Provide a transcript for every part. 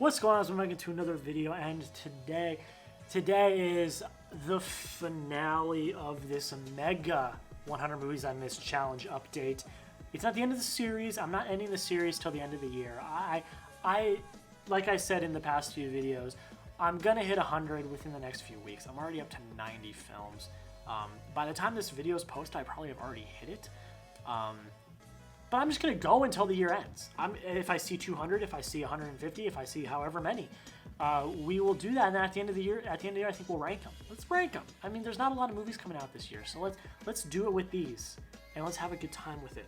What's going on? I'm making to another video, and today is the finale of this mega 100 movies I missed challenge update. It's not the end of the series. I'm not ending the series till the end of the year. I like I said in the past few videos, I'm gonna hit 100 within the next few weeks. I'm already up to 90 films. By the time this video is posted, I probably have already hit it. But I'm just going to go until the year ends. If I see 200, if I see 150, if I see however many, we will do that. And then at the end of the year, I think we'll rank them. Let's rank them. I mean, there's not a lot of movies coming out this year, so let's do it with these, and let's have a good time with it.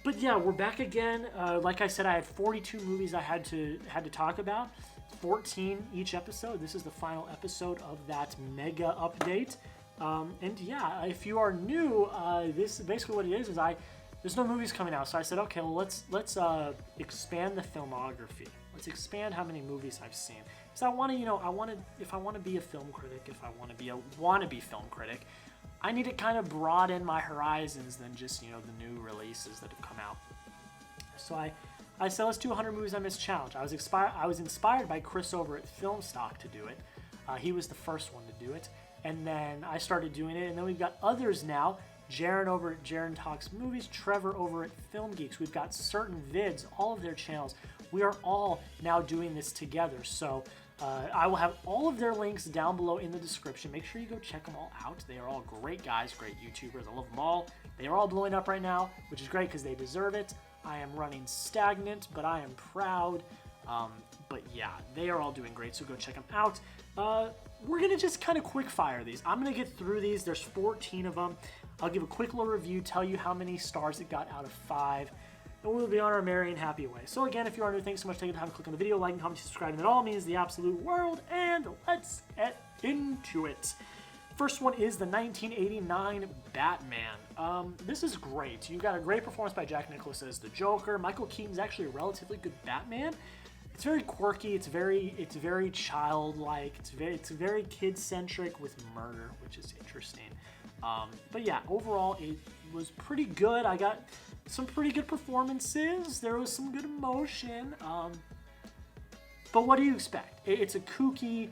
But yeah, we're back again. Like I said, I had 42 movies I had to talk about, 14 each episode. This is the final episode of that mega update. And yeah, if you are new, this basically what it is there's no movies coming out, so I said, okay, well, let's expand the filmography. Let's expand how many movies I've seen. Because I want to, if I want to be a film critic, if I want to be a wannabe film critic, I need to kind of broaden my horizons than just, the new releases that have come out. So I said, let's do 100 movies I missed challenge. I was inspired by Chris over at Filmstocked to do it. He was the first one to do it. And then I started doing it, and then we've got others now. Jaren over at Jaren Talks Movies, Trevor over at Film Geeks. We've got certain Vids, all of their channels. We are all now doing this together. So I will have all of their links down below in the description. Make sure you go check them all out. They are all great guys, great YouTubers. I love them all. They are all blowing up right now, which is great because they deserve it. I am running stagnant, but I am proud. But yeah, they are all doing great, so go check them out. We're going to just kind of quick fire these. I'm going to get through these. There's 14 of them. I'll give a quick little review, tell you how many stars it got out of 5, and we'll be on our merry and happy way. So again, if you are new, thanks so much for taking the time to click on the video, like and comment, subscribing. It all means the absolute world, and let's get into it. First one is the 1989 Batman. This is great. You've got a great performance by Jack Nicholson as the Joker. Michael Keaton's actually a relatively good Batman. It's very quirky. It's very childlike. It's very kid-centric with murder, which is interesting. But yeah, overall it was pretty good. I got some pretty good performances. There was some good emotion. But what do you expect? It's a kooky,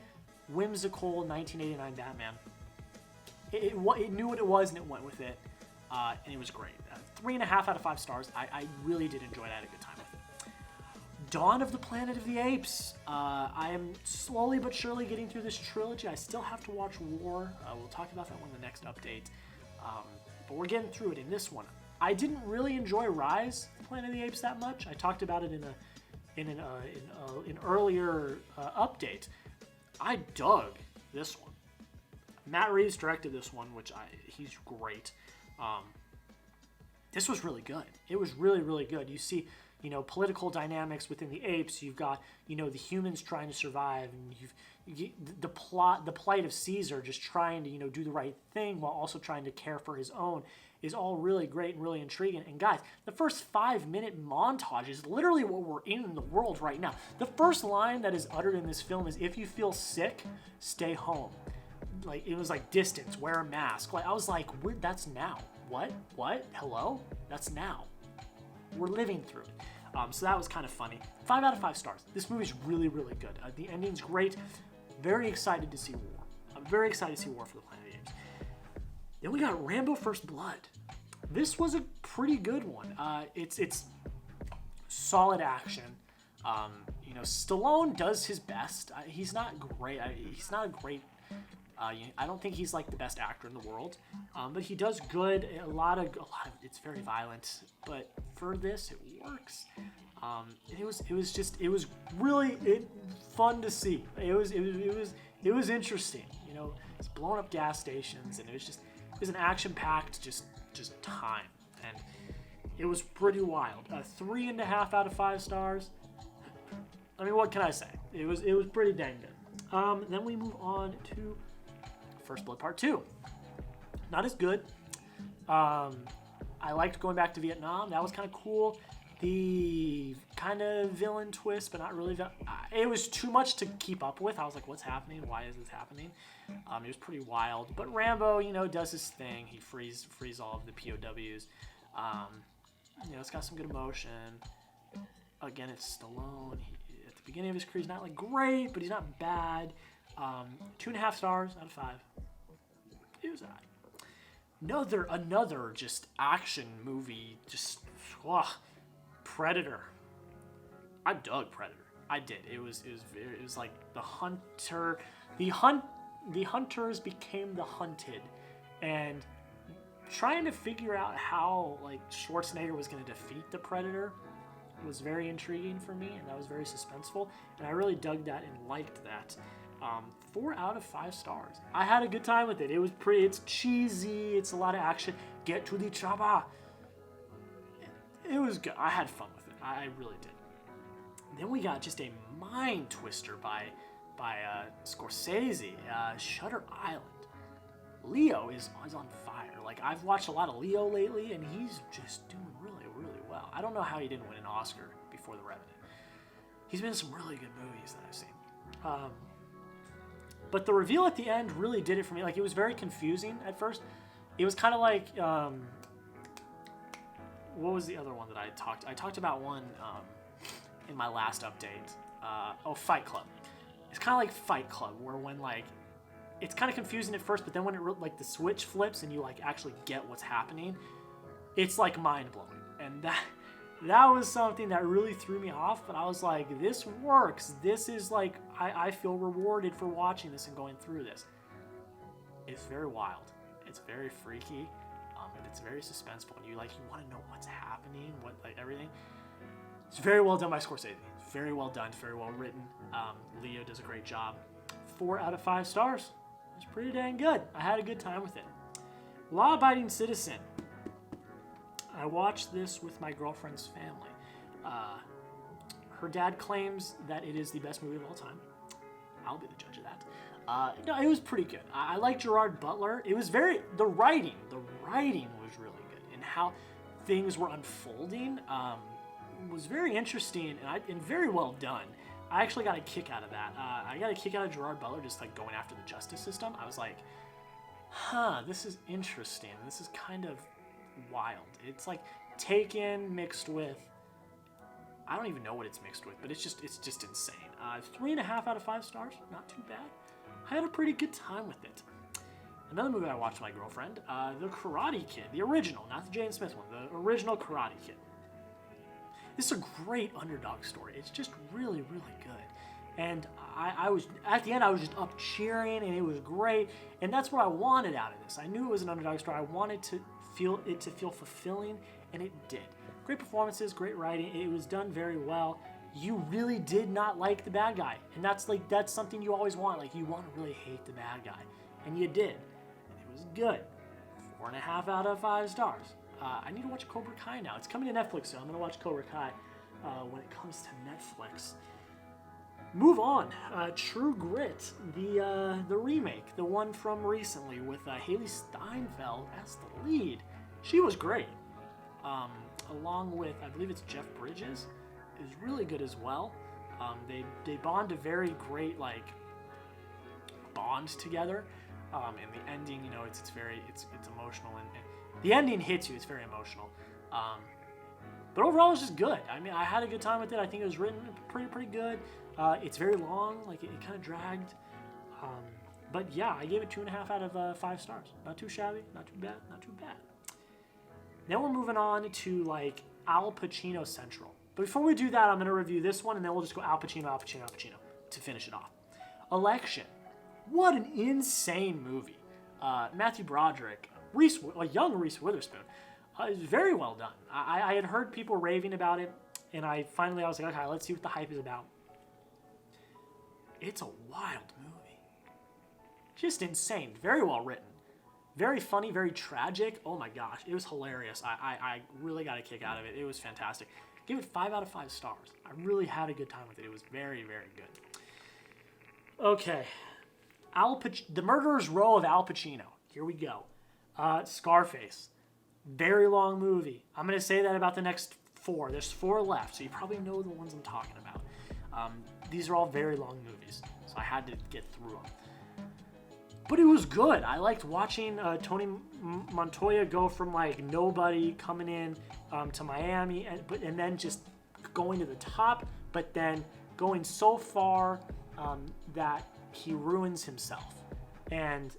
whimsical 1989 Batman. It knew what it was and it went with it, and it was great. 3.5 out of 5 stars. I really did enjoy it. I had a good time with it. Dawn of the Planet of the Apes. I am slowly but surely getting through this trilogy. I still have to watch War. We'll talk about that one in the next update. But we're getting through it in this one. I didn't really enjoy Rise of the Planet of the Apes that much. I talked about it in an earlier update. I dug this one. Matt Reeves directed this one, which he's great. This was really good. It was really, really good. You see, political dynamics within the apes. You've got, the humans trying to survive, and the plight of Caesar just trying to, do the right thing while also trying to care for his own is all really great and really intriguing. And guys, the first 5-minute montage is literally what we're in the world right now. The first line that is uttered in this film is, "If you feel sick, stay home." Like, it was like, distance, wear a mask. Like, I was like, that's now. What? Hello? That's now. We're living through it. So that was kind of funny. 5 out of 5 stars. This movie's really, really good. The ending's great. Very excited to see War. I'm very excited to see War for the Planet of the Apes. Then we got Rambo First Blood. This was a pretty good one. It's solid action. Stallone does his best. He's not great. He's not a great... I don't think he's like the best actor in the world, but he does good. A lot of it's very violent, but for this it works. It was really fun to see. It was interesting. It's blowing up gas stations, and it was an action-packed just time, and it was pretty wild. 3.5 out of 5 stars. I mean, what can I say? It was pretty dang good. Then we move on to First Blood Part 2. Not as good. I liked going back to Vietnam. That was kind of cool. The kind of villain twist, but not really. It was too much to keep up with. I was like, what's happening? Why is this happening? It was pretty wild. But Rambo, does his thing. He frees all of the POWs. It's got some good emotion. Again, it's Stallone. At the the beginning of his career. He's not like great, but he's not bad. 2.5 stars out of 5. It was alright. Another just action movie, just Predator. I dug Predator. I did. It was like the hunter. The hunters became the hunted, and trying to figure out how like Schwarzenegger was going to defeat the Predator was very intriguing for me, and that was very suspenseful, and I really dug that and liked that. 4 out of 5 stars. I had a good time with it. It was pretty. It's cheesy. It's a lot of action. Get to the chopper. It was good. I had fun with it. I really did. Then we got just a mind twister by Scorsese, Shutter Island. Leo is on fire. Like, I've watched a lot of Leo lately, and he's just doing really, really well. I don't know how he didn't win an Oscar before The Revenant. He's been in some really good movies that I've seen. But the reveal at the end really did it for me. Like, it was very confusing at first. It was kind of like, what was the other one that I talked about one in my last update. Fight Club. It's kind of like Fight Club, where when like it's kind of confusing at first, but then when it like the switch flips and you like actually get what's happening, it's like mind blowing. And that was something that really threw me off. But I was like, this works. This is like I feel rewarded for watching this and going through this. It's very wild. It's very freaky, but it's very suspenseful. And you want to know what's happening, what like everything. It's very well done by Scorsese. Very well done, very well written. Leo does a great job. 4 out of 5 stars. It's pretty dang good. I had a good time with it. Law-Abiding Citizen. I watched this with my girlfriend's family. Her dad claims that it is the best movie of all time. I'll be the judge of that. No, it was pretty good. I like Gerard Butler. It was the writing was really good, and how things were unfolding. Was very interesting and very well done. I actually got a kick out of that. I got a kick out of Gerard Butler just like going after the justice system. I was like, this is interesting. This is kind of wild. It's like Taken mixed with, I don't even know what it's mixed with, but it's just insane. 3.5 out of 5 stars. Not too bad. I had a pretty good time with it. Another movie I watched with my girlfriend, The Karate Kid, the original, not the Jaden Smith one, the original Karate Kid. This is a great underdog story. It's just really, really good. And I was, at the end, I was just up cheering, and it was great. And that's what I wanted out of this. I knew it was an underdog story. I wanted to feel fulfilling, and it did. Great performances, great writing. It was done very well. You really did not like the bad guy. And that's something you always want. Like, you want to really hate the bad guy. And you did. And it was good. 4.5 out of 5 stars. I need to watch Cobra Kai now. It's coming to Netflix, so I'm going to watch Cobra Kai when it comes to Netflix. Move on. True Grit, the remake, the one from recently with Haley Steinfeld as the lead. She was great. Along with, I believe it's Jeff Bridges, is really good as well. They bond a very great bond together. And the ending, it's emotional and the ending hits you. It's very emotional. But overall, it's just good. I mean, I had a good time with it. I think it was written pretty good. It's very long. Like, it kind of dragged. But yeah, I gave it 2.5 out of 5 stars. Not too shabby. Not too bad. Not too bad. Then we're moving on to, Al Pacino Central. But before we do that, I'm going to review this one, and then we'll just go Al Pacino, Al Pacino, Al Pacino to finish it off. Election. What an insane movie. Matthew Broderick, young Reese Witherspoon. It's very well done. I had heard people raving about it, and I was like, okay, let's see what the hype is about. It's a wild movie. Just insane. Very well written. Very funny, very tragic. Oh my gosh, it was hilarious. I really got a kick out of it. It was fantastic. Give it 5 out of 5 stars. I really had a good time with it. It was very, very good. Okay. The Murderer's Row of Al Pacino. Here we go. Scarface. Very long movie. I'm going to say that about the next 4. There's 4 left, so you probably know the ones I'm talking about. These are all very long movies, so I had to get through them. But it was good. I liked watching Tony Montoya go from nobody coming in to Miami, and then just going to the top, but then going so far that he ruins himself. And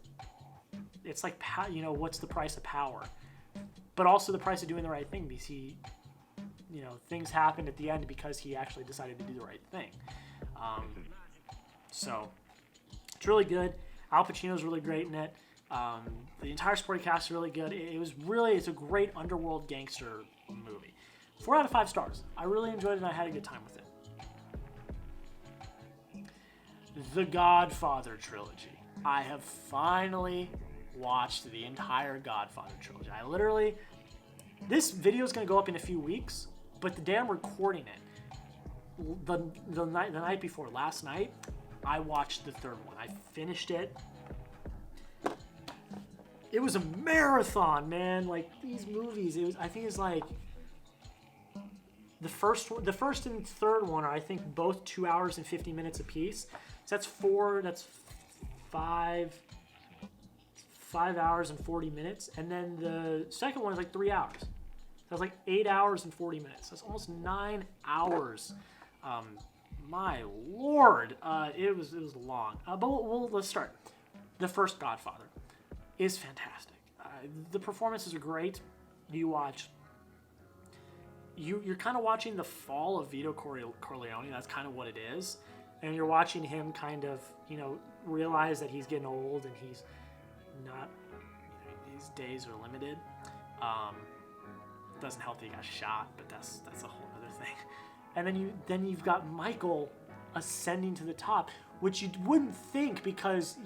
it's like, what's the price of power? But also the price of doing the right thing, because things happened at the end because he actually decided to do the right thing. So it's really good. Al Pacino's really great in it. The entire supporting cast is really good. It's a great underworld gangster movie. 4 out of 5 stars. I really enjoyed it and I had a good time with it. The Godfather trilogy. I have finally watched the entire Godfather trilogy. This video is going to go up in a few weeks, but the day I'm recording it, the night before, last night, I watched the third one. I finished it. It was a marathon, man. Like, these movies, I think it's like the first and third one are, I think, both 2 hours and 50 minutes apiece. So that's 5 hours and 40 minutes, and then the second one is like 3 hours. That's like 8 hours and 40 minutes. That's almost 9 hours. My lord, it was long. But let's start. The first Godfather is fantastic. The performances are great. You're kind of watching the fall of Vito Corleone. That's kind of what it is. And you're watching him kind of, realize that he's getting old and he's not, his days are limited. Doesn't help that he got shot, but that's a whole other thing. And then you've got Michael ascending to the top, which you wouldn't think, because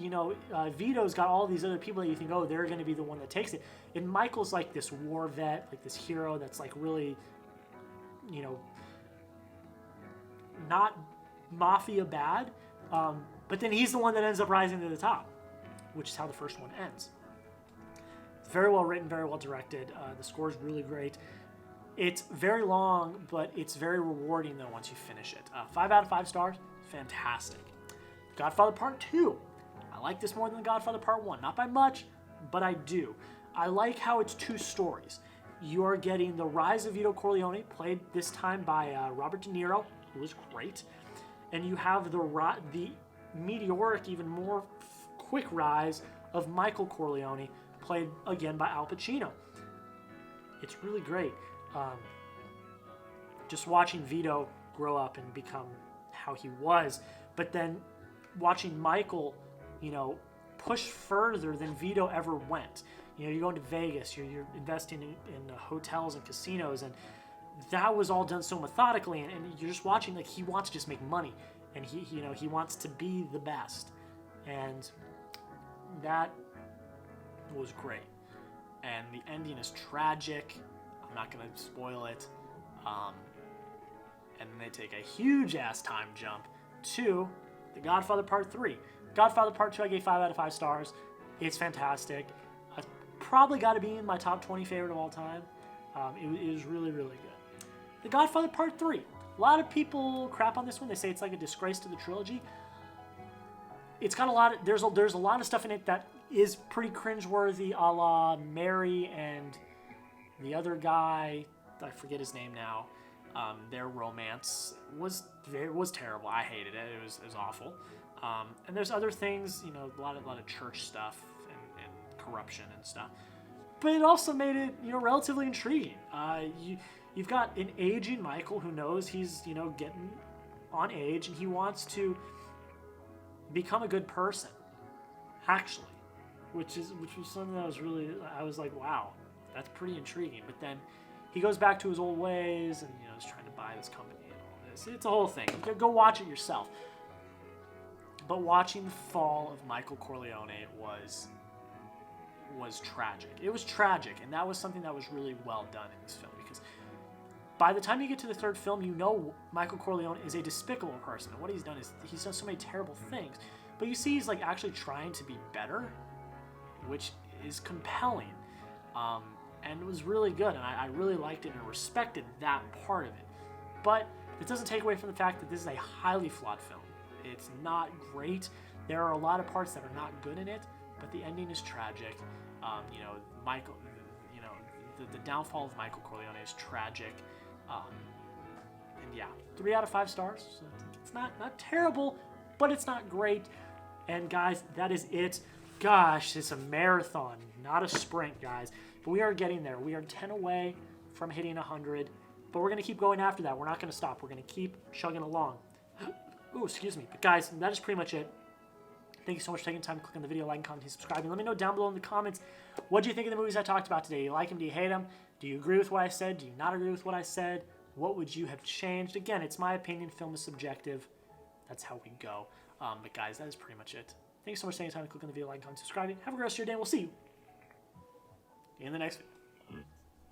Vito's got all these other people that you think, oh, they're going to be the one that takes it. And Michael's like this war vet, like this hero that's like really, not mafia bad, but then he's the one that ends up rising to the top, which is how the first one ends. It's very well written, very well directed. The score is really great. It's very long, but it's very rewarding though once you finish it. 5 out of 5 stars, fantastic. Godfather Part 2. I like this more than The Godfather Part 1. Not by much, but I do. I like how it's 2 stories. You are getting the rise of Vito Corleone, played this time by Robert De Niro, who was great. And you have the meteoric, even more quick rise of Michael Corleone, played again by Al Pacino. It's really great. Just watching Vito grow up and become how he was, but then watching Michael, push further than Vito ever went. You're going to Vegas, you're investing in hotels and casinos, and that was all done so methodically, and you're just watching, like, he wants to just make money, and he wants to be the best, and that was great. And the ending is tragic. I'm not going to spoil it. And then they take a huge ass time jump to The Godfather Part 3. Godfather Part 2 I gave 5 out of 5 stars. It's fantastic. Probably got to be in my top 20 favorite of all time. It was really, really good. The Godfather Part 3. A lot of people crap on this one. They say it's like a disgrace to the trilogy. It's got a lot of, there's a lot of stuff in it that is pretty cringeworthy, a la Mary and the other guy, I forget his name now. Their romance was terrible. I hated it. It was awful. And there's other things, a lot of church stuff and corruption and stuff. But it also made it, relatively intriguing. You've got an aging Michael who knows he's, getting on age, and he wants to become a good person, actually, which was something that I was like, wow, that's pretty intriguing. But then he goes back to his old ways, and is trying to buy this company and all this. It's a whole thing. Go watch it yourself. But watching the fall of Michael Corleone was tragic. It was tragic, and that was something that was really well done in this film, because by the time you get to the third film, Michael Corleone is a despicable person, and what he's done is he's done so many terrible things. But you see he's like actually trying to be better, which is compelling, and it was really good, and I really liked it and respected that part of it. But it doesn't take away from the fact that this is a highly flawed film. It's not great. There are a lot of parts that are not good in it, but the ending is tragic. Michael, the downfall of Michael Corleone is tragic. And yeah, 3 out of 5 stars. So it's not terrible, but it's not great. And guys, that is it. Gosh, it's a marathon, not a sprint, guys. But we are getting there. We are 10 away from hitting 100. But we're going to keep going after that. We're not going to stop. We're going to keep chugging along. Ooh, excuse me. But guys, that is pretty much it. Thank you so much for taking time to click on the video, like, comment, and subscribe. And let me know down below in the comments, what do you think of the movies I talked about today? Do you like them? Do you hate them? Do you agree with what I said? Do you not agree with what I said? What would you have changed? Again, it's my opinion. Film is subjective. That's how we go. But guys, that is pretty much it. Thank you so much for taking time to click on the video, like, comment, subscribe. Have a great rest of your day, and we'll see you in the next video.